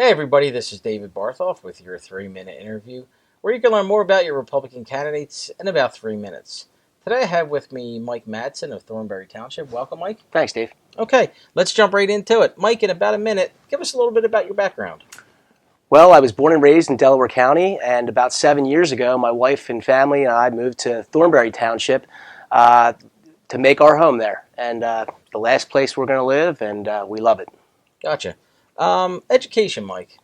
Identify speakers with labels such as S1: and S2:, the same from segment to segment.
S1: Hey everybody, this is David Bartholf with your 3-minute interview, where you can learn more about your Republican candidates in about 3 minutes. Today I have with me Mike Mattson of Thornbury Township. Welcome, Mike.
S2: Thanks, Dave.
S1: Okay, let's jump right into it. Mike, in about a minute, give us a little bit about your background.
S2: Well, I was born and raised in Delaware County, and about 7 years ago, my wife and family and I moved to Thornbury Township to make our home there. And the last place we're going to live, and we love it.
S1: Gotcha. Education, Mike.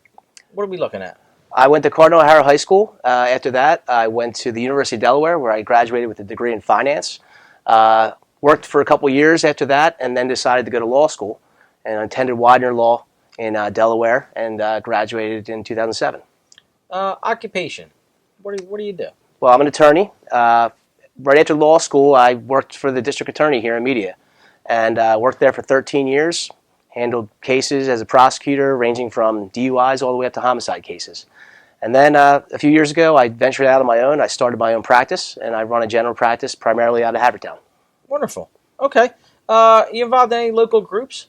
S1: What are we looking at?
S2: I went to Cardinal O'Hara High School. After that, I went to the University of Delaware, where I graduated with a degree in finance. Worked for a couple years after that, and then decided to go to law school, and attended Widener Law in Delaware, and graduated in 2007.
S1: Occupation. What do you do?
S2: Well, I'm an attorney. Right after law school, I worked for the district attorney here in Media, and worked there for 13 years. Handled cases as a prosecutor, ranging from DUIs all the way up to homicide cases. And then a few years ago, I ventured out on my own. I started my own practice, and I run a general practice primarily out of Havertown.
S1: Wonderful. Okay. You involved in any local groups?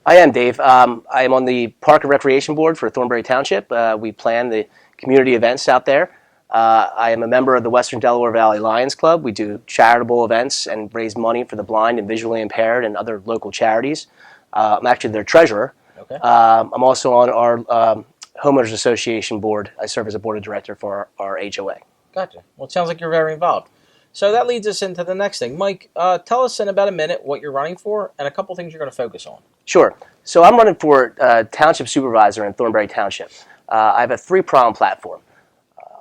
S2: I am, Dave. I am on the Park and Recreation Board for Thornbury Township. We plan the community events out there. I am a member of the Western Delaware Valley Lions Club. We do charitable events and raise money for the blind and visually impaired and other local charities. I'm actually their treasurer.
S1: Okay.
S2: I'm also on our Homeowners Association board. I serve as a board of director for our HOA.
S1: Gotcha. Well, it sounds like you're very involved. So that leads us into the next thing. Mike, tell us in about a minute what you're running for and a couple things you're going to focus on.
S2: Sure. So I'm running for Township Supervisor in Thornbury Township. I have a three-pronged platform.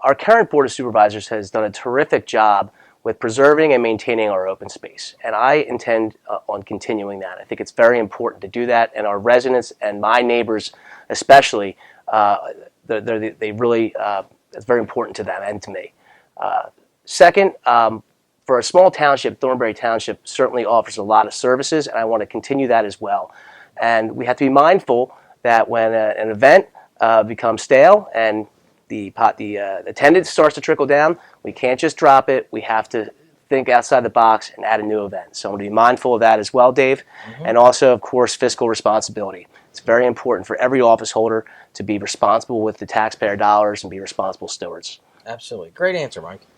S2: Our current Board of Supervisors has done a terrific job with preserving and maintaining our open space, and I intend on continuing that. I think it's very important to do that, and our residents and my neighbors especially, they really, it's very important to them and to me. Second, for a small township, Thornbury Township certainly offers a lot of services, and I want to continue that as well. And we have to be mindful that when an event becomes stale and the attendance starts to trickle down, we can't just drop it. We have to think outside the box and add a new event. So I'm going to be mindful of that as well, Dave. Mm-hmm. And also, of course, fiscal responsibility. It's very important for every office holder to be responsible with the taxpayer dollars and be responsible stewards.
S1: Absolutely. Great answer, Mike.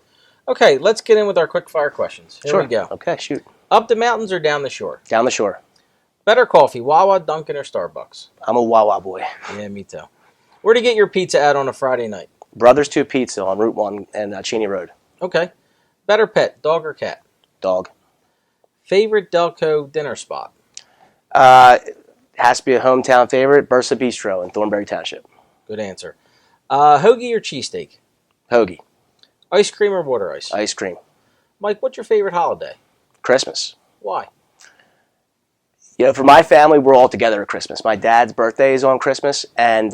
S1: Okay, let's get in with our quick fire questions. Here
S2: Sure.
S1: we go.
S2: Okay, shoot.
S1: Up the mountains or down the shore?
S2: Down the shore.
S1: Better coffee, Wawa, Dunkin', or Starbucks?
S2: I'm a Wawa boy.
S1: Yeah, me too. Where to get your pizza at on a Friday night?
S2: Brothers 2 Pizza on Route 1 and Cheney Road.
S1: Okay. Better pet, dog or cat?
S2: Dog.
S1: Favorite Delco dinner spot?
S2: Has to be a hometown favorite, Bursa Bistro in Thornbury Township.
S1: Good answer. Hoagie or cheesesteak?
S2: Hoagie.
S1: Ice cream or water ice?
S2: Ice cream.
S1: Mike, what's your favorite holiday?
S2: Christmas.
S1: Why?
S2: You know, for my family, we're all together at Christmas. My dad's birthday is on Christmas, and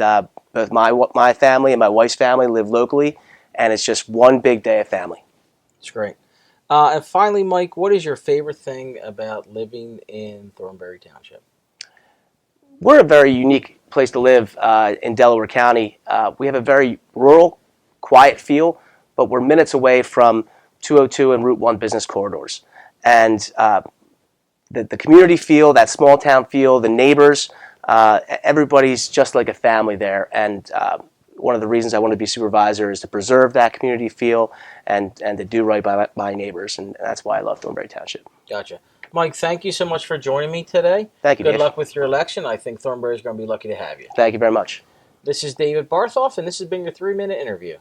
S2: both my family and my wife's family live locally, and it's just one big day of family.
S1: It's great. And finally, Mike, what is your favorite thing about living in Thornbury Township?
S2: We're a very unique place to live in Delaware County. We have a very rural, quiet feel, but we're minutes away from 202 and Route 1 business corridors. And the community feel, that small town feel, the neighbors, everybody's just like a family there. And one of the reasons I want to be supervisor is to preserve that community feel and to do right by my neighbors. And that's why I love Thornbury Township.
S1: Gotcha. Mike, thank you so much for joining me today.
S2: Thank you,
S1: Good
S2: Dave.
S1: luck with your election. I think Thornbury is going to be lucky to have you.
S2: Thank you very much.
S1: This is David Bartholf, and this has been your 3-minute interview.